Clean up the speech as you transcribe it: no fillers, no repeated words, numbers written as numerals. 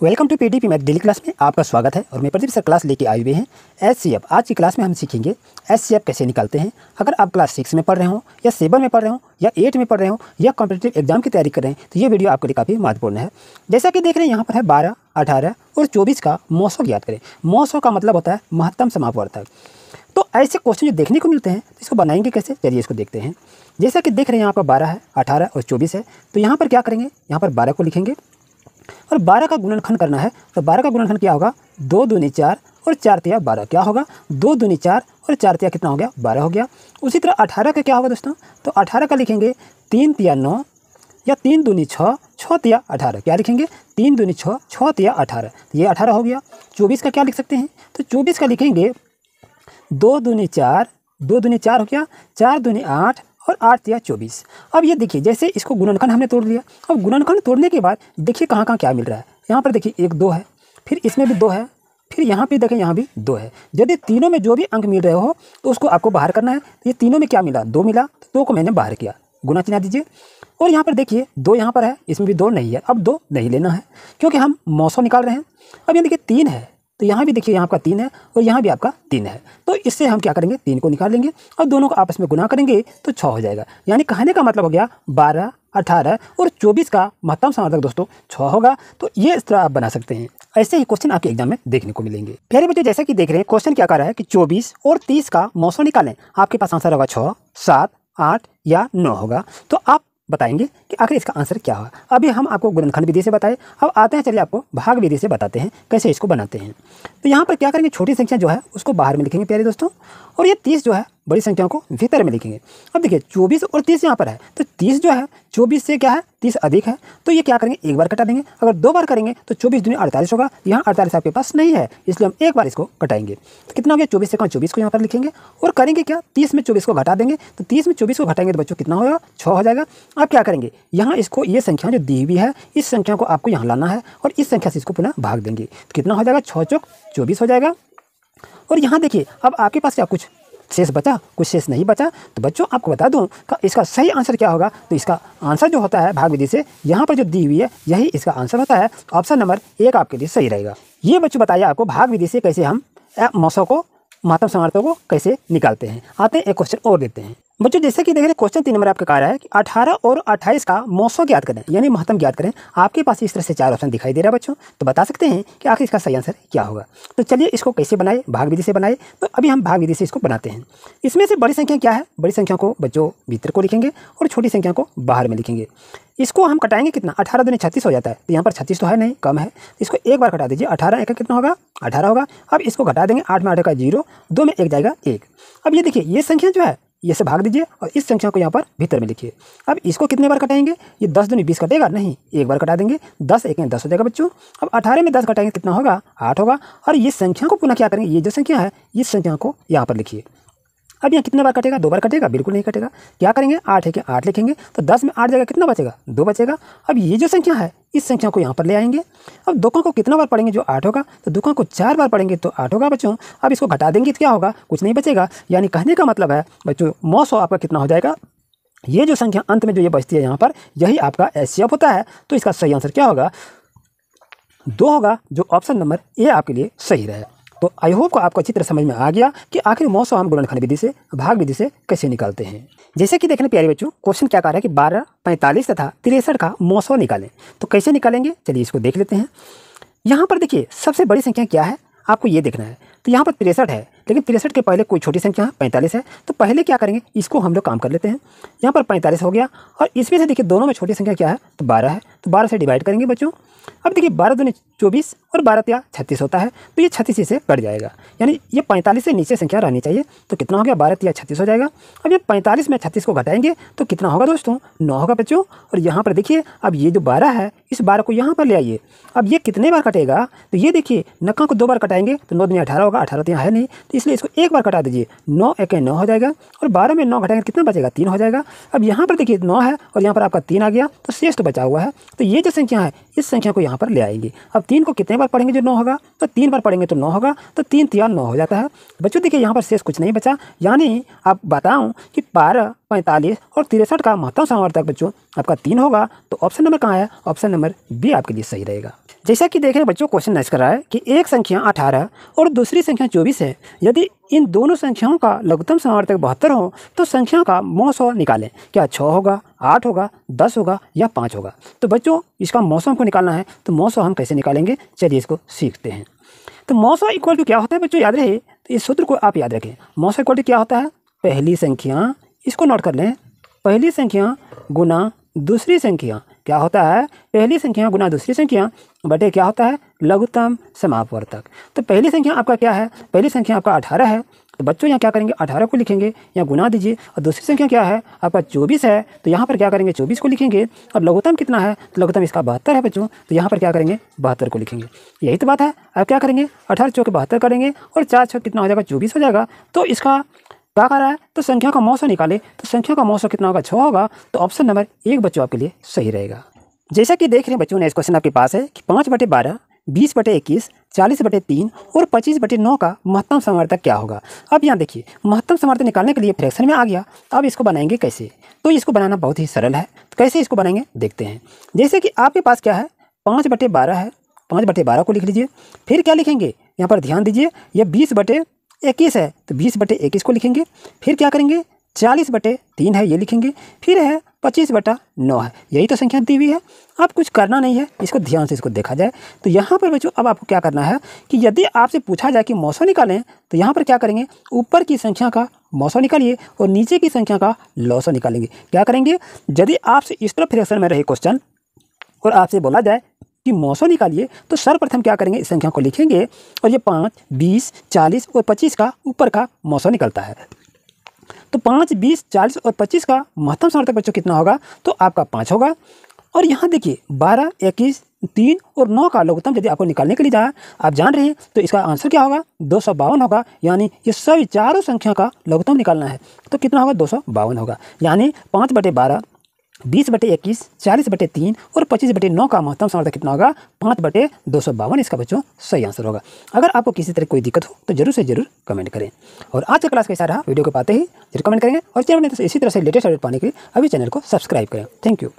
Welcome to PDP math daily class में आपका स्वागत है। और मैं प्रदीप सर क्लास लेके आए हुए हैं एचसीएफ। आज की क्लास में हम सीखेंगे एचसीएफ कैसे निकालते हैं। अगर आप क्लास 6 में पढ़ रहे हो या 7 में पढ़ रहे हो या 8 में पढ़ रहे हो या कॉम्पिटिटिव एग्जाम की तैयारी कर रहे हैं तो ये वीडियो आपके लिए काफ़ी महत्वपूर्ण है। जैसा कि देख रहे हैं यहाँ पर है 12, 18 और 24 का मौसम ज्ञात करें। मौसम का मतलब होता है महत्तम समापवर्तक। तो ऐसे क्वेश्चन जो देखने को मिलते हैं तो इसको बनाएंगे कैसे, चलिए इसको देखते हैं। जैसा कि देख रहे हैं यहाँ पर 12 है, 18 और 24 है। तो यहाँ पर क्या करेंगे, यहाँ पर 12 को लिखेंगे और 12 का गुणनखंड करना है। तो 12 का गुणनखंड क्या होगा, 2 दूनी 4 और 4 तिया 12 क्या होगा, 2 दूनी 4 और 4 तिया कितना हो गया, 12 हो गया। उसी तरह 18 का क्या होगा दोस्तों, तो 18 का लिखेंगे 3 तिया 9 या 3 दूनी 6, 6 तिया 18 क्या लिखेंगे, 3 दूनी 6, 6 तिया 18, ये 18 हो गया। 24 का क्या लिख सकते हैं, तो 24 का लिखेंगे 2 दूनी 4, 2 दूनी 4 हो गया, 4 दूनी 8 और 8 तिया 24। अब ये देखिए जैसे इसको गुणनखंड हमने तोड़ लिया। अब गुणनखंड तोड़ने के बाद देखिए कहाँ कहाँ क्या मिल रहा है। यहाँ पर देखिए 1 2 है, फिर इसमें भी 2 है, फिर यहाँ पे देखें यहाँ भी 2 है। यदि तीनों में जो भी अंक मिल रहे हो तो उसको आपको बाहर करना है। ये तीनों में क्या मिला, 2 मिला, तो 2 को मैंने बाहर किया, गुना चिन्ह दीजिए। और यहाँ पर देखिए 2 यहाँ पर है, इसमें भी 2 नहीं है। अब 2 नहीं लेना है क्योंकि हम मौसम निकाल रहे हैं। अब ये देखिए 3 है, तो यहाँ भी देखिए यहाँ आपका 3 है और यहाँ भी आपका 3 है। तो इससे हम क्या करेंगे, 3 को निकाल लेंगे और दोनों को आपस में गुना करेंगे तो 6 हो जाएगा। यानी कहने का मतलब हो गया 12, 18 और 24 का महत्तम समावर्तक दोस्तों 6 होगा। तो ये इस तरह आप बना सकते हैं। ऐसे ही क्वेश्चन आपके एग्जाम में देखने को मिलेंगे। प्यारे बच्चों जैसा कि देख रहे हैं क्वेश्चन क्या कर रहा है कि 24 और 30 का मौसम निकालें। आपके पास आंसर होगा 6, 7, 8 या 9 होगा। तो आप बताएंगे कि आखिर इसका आंसर क्या होगा। अभी हम आपको गुणनखंड विधि से बताए, अब आते हैं चलिए आपको भाग विधि से बताते हैं कैसे इसको बनाते हैं। तो यहाँ पर क्या करेंगे, छोटी संख्या जो है उसको बाहर में लिखेंगे प्यारे दोस्तों, और ये 30 जो है बड़ी संख्याओं को भीतर में लिखेंगे। अब देखिए 24 और 30 यहाँ पर है, तो 30 जो है 24 से क्या है 30 अधिक है, तो ये क्या करेंगे एक बार कटा देंगे। अगर 2 बार करेंगे तो 24 दूनी 48 होगा। यहाँ 48 आपके पास नहीं है इसलिए हम एक बार इसको कटाएंगे। तो कितना हो गया, 24 से 24 को यहाँ पर लिखेंगे और करेंगे क्या, 30 में 24 को घटा देंगे। तो 30 में 24 को घटाएंगे तो बच्चों कितना होगा, 6 हो जाएगा। अब क्या करेंगे, यहाँ इसको ये संख्या जो दी हुई है इस संख्या को आपको यहाँ लाना है और इस संख्या से इसको पुनः भाग देंगे। तो कितना हो जाएगा, 6 चौक 24 हो जाएगा। और यहाँ देखिए अब आपके पास क्या कुछ शेष बचा, कुछ शेष नहीं बचा। तो बच्चों आपको बता दूं कि इसका सही आंसर क्या होगा। तो इसका आंसर जो होता है भाग विधि से यहाँ पर जो दी हुई है यही इसका आंसर होता है। ऑप्शन नंबर 1 आपके लिए सही रहेगा। ये बच्चों बताइए आपको भाग विधि से कैसे हम मौसम को महत्तम समावर्तक को कैसे निकालते हैं। आते हैं एक क्वेश्चन और देखते हैं बच्चों। जैसे कि देख रहे हैं क्वेश्चन 3 नंबर आपका कह रहा है कि 18 और 28 का मौसम ज्ञात करें, यानी महत्तम ज्ञात करें। आपके पास इस तरह से 4 ऑप्शन दिखाई दे रहा है बच्चों, तो बता सकते हैं कि आखिर इसका सही आंसर क्या होगा। तो चलिए इसको कैसे बनाए, भाग विधि से बनाए। तो अभी हम भाग विधि से इसको बनाते हैं। इसमें से बड़ी संख्या क्या है, बड़ी संख्या को बच्चों भीतर को लिखेंगे और छोटी संख्या को बाहर में लिखेंगे। इसको हम कटाएंगे कितना, 18 दूनी 36 हो जाता है। तो यहाँ पर 36 तो है नहीं, कम है, इसको एक बार घटा दीजिए। 18 एक कितना होगा, 18 होगा। अब इसको घटा देंगे, 8 में 8 का 0, 2 में 1 जाएगा 1। अब ये देखिए ये संख्या जो है ये से भाग दीजिए और इस संख्या को यहाँ पर भीतर में लिखिए। अब इसको कितने बार कटाएंगे, ये 10 दूनी 20 कटेगा नहीं, एक बार कटा देंगे। 10 एक 10 हो जाएगा बच्चों। अब 18 में 10 घटाएंगे कितना होगा, 8 होगा। और ये संख्या को पुनः क्या करेंगे, ये जो संख्या है इस संख्या को यहाँ पर लिखिए। अब यहाँ कितने बार कटेगा, 2 बार कटेगा, बिल्कुल नहीं कटेगा। क्या करेंगे, 8 है कि 8 लिखेंगे, तो 10 में 8 जाएगा कितना बचेगा, 2 बचेगा। अब ये जो संख्या है इस संख्या को यहाँ पर ले आएंगे। अब दोकों को कितना बार पढ़ेंगे, जो 8 होगा, तो दोकों को 4 बार पढ़ेंगे तो 8 होगा बच्चों। अब इसको घटा देंगे तो क्या होगा, कुछ नहीं बचेगा। यानी कहने का मतलब है बच्चों 900 आपका कितना हो जाएगा, ये जो संख्या अंत में जो ये बचती है यहाँ पर यही आपका एचसीएफ होता है। तो इसका सही आंसर क्या होगा, 2 होगा, जो ऑप्शन नंबर ए आपके लिए सही रहे। तो आई होप को आपको अच्छी तरह समझ में आ गया कि आखिर मौसम हम गुणनखंड विधि से भाग विधि से कैसे निकालते हैं। जैसे कि देखने प्यारे बच्चों क्वेश्चन क्या कह रहा है कि 12, 45 तथा 63 का मौसम निकालें। तो कैसे निकालेंगे, चलिए इसको देख लेते हैं। यहाँ पर देखिए सबसे बड़ी संख्या क्या है आपको ये देखना है। तो यहाँ पर 63 है, लेकिन 63 के पहले कोई छोटी संख्या है 45 है। तो पहले क्या करेंगे, इसको हम लोग काम कर लेते हैं। यहाँ पर 45 हो गया और इसमें से देखिए दोनों में छोटी संख्या क्या है, तो 12 है। तो 12 से डिवाइड करेंगे बच्चों। अब देखिए 12 दूनी 24 और 12 तिया 36 होता है, तो ये 36 से कट जाएगा। यानी ये 45 से नीचे संख्या रहनी चाहिए। तो कितना हो गया, 12 तिया 36 हो जाएगा। अब ये 45 में 36 को घटाएंगे तो कितना होगा दोस्तों, 9 होगा बच्चों। और यहाँ पर देखिए अब ये जो 12 है इस 12 को यहाँ पर ले आइए। अब ये कितने बार कटेगा, तो ये देखिए नक्का को 2 बार कटाएंगे तो 9 दूनी 18 होगा, 18 तो यहाँ है नहीं, तो इसलिए इसको एक बार कटा दीजिए। 9 एक 9 हो जाएगा और 12 में 9 घटाएंगे कितना बचेगा, 3 हो जाएगा। अब यहाँ पर देखिए 9 है और यहाँ पर आपका 3 आ गया, तो शेष तो बचा हुआ है। तो ये जो संख्या है इस संख्या को यहाँ पर ले आएंगे। अब 3 को कितने बार पढ़ेंगे जो 9 होगा, तो 3 बार पढ़ेंगे तो 9 होगा। तो 3 तिया 9 हो जाता है बच्चों। देखिए यहाँ पर शेष कुछ नहीं बचा। यानी आप बताऊँ कि 12, 45 और 63 का महत्तम समावर्तक बच्चों आपका 3 होगा। तो ऑप्शन नंबर कहाँ है, ऑप्शन नंबर बी आपके लिए सही रहेगा। जैसा कि देख रहे हैं बच्चों, क्वेश्चन नाइस कर रहा है कि एक संख्या 18 और दूसरी संख्या 24 है। यदि इन दोनों संख्याओं का लघुत्तम समावर्तक 72 हो तो संख्या का मौसो निकालें। क्या 6 होगा, 8 होगा, 10 होगा या 5 होगा? तो बच्चों इसका मौसो हमको निकालना है, तो मौसो हम कैसे निकालेंगे, चलिए इसको सीखते हैं। तो मौसो इक्वल टू क्या होता है बच्चों, याद रहे, तो इस सूत्र को आप याद रखें। मौसो इक्वल टू क्या होता है, पहली संख्या, इसको नोट कर लें, पहली संख्या गुना दूसरी संख्या। क्या होता है, पहली संख्या गुना दूसरी संख्या बटे क्या होता है, लघुत्तम समापवर्तक। तो पहली संख्या आपका क्या है, पहली संख्या आपका 18 है, तो बच्चों यहाँ क्या करेंगे, 18 को लिखेंगे, यहाँ गुना दीजिए। और दूसरी संख्या क्या है आपका 24 है, तो यहाँ पर क्या करेंगे, 24 को लिखेंगे। और लघुत्तम कितना है, तो लघुत्तम इसका 72 है बच्चों, तो यहाँ पर क्या करेंगे, 72 को लिखेंगे। यही तो बात है। अब क्या करेंगे, 18 चौके 72 करेंगे और 4 छः कितना हो जाएगा, 24 हो जाएगा। तो इसका क्या कर रहा है, तो संख्या का मौसो निकाले, तो संख्या का मौसो कितना होगा, 6 होगा। तो ऑप्शन नंबर 1 बच्चों आपके लिए सही रहेगा। जैसा कि देख रहे हैं बच्चों, नेक्स्ट क्वेश्चन आपके पास है कि 5/12, 20/21, 40/3 और 25/9 का महत्तम समावर्तक क्या होगा। अब यहाँ देखिए, महत्तम समावर्तक निकालने के लिए फ्रैक्शन में आ गया। अब इसको बनाएंगे कैसे, तो इसको बनाना बहुत ही सरल है। तो कैसे इसको बनाएंगे देखते हैं। जैसे कि आपके पास क्या है, 5/12 है, 5/12 को लिख लीजिए। फिर क्या लिखेंगे, यहाँ पर ध्यान दीजिए, यह 20/21 है, तो 20/21 को लिखेंगे। फिर क्या करेंगे, 40/3 है, ये लिखेंगे। फिर है 25/9 है, यही तो संख्या दी हुई है। अब कुछ करना नहीं है, इसको ध्यान से इसको देखा जाए। तो यहाँ पर बच्चों अब आपको क्या करना है कि यदि आपसे पूछा जाए कि मौसो निकालें, तो यहाँ पर क्या करेंगे, ऊपर की संख्या का मौसो निकालिए और नीचे की संख्या का लौसो निकालेंगे। क्या करेंगे, यदि आपसे इस तरह फ्रैक्शन में रहे क्वेश्चन और आपसे बोला जाए कि मौसो निकालिए, तो सर्वप्रथम क्या करेंगे, इस संख्या को लिखेंगे और ये 5, 20, 40 और 25 का ऊपर का मौसो निकलता है। तो 5, 20, 40 और 25 का महत्तम समावर्तक बच्चों कितना होगा, तो आपका 5 होगा। और यहाँ देखिए 12, 21, 3 और 9 का लघुत्तम यदि आपको निकालने के लिए जाए, आप जान रहे हैं, तो इसका आंसर क्या होगा, 252 होगा। यानी ये सभी चारों संख्या का लघुत्तम निकालना है, तो कितना होगा, 252 होगा। यानी 5/12, 20/21, 40/3 और 25/9 का महत्तम समावर्तक कितना होगा, 5/252। इसका बच्चों सही आंसर होगा। अगर आपको किसी तरह कोई दिक्कत हो तो जरूर से जरूर कमेंट करें। और आज का क्लास कैसा रहा, वीडियो को पाते ही जरूर कमेंट करेंगे और चैनल में इसी तरह से लेटेस्ट अपडेट पाने के लिए अभी चैनल को सब्सक्राइब करें। Thank you.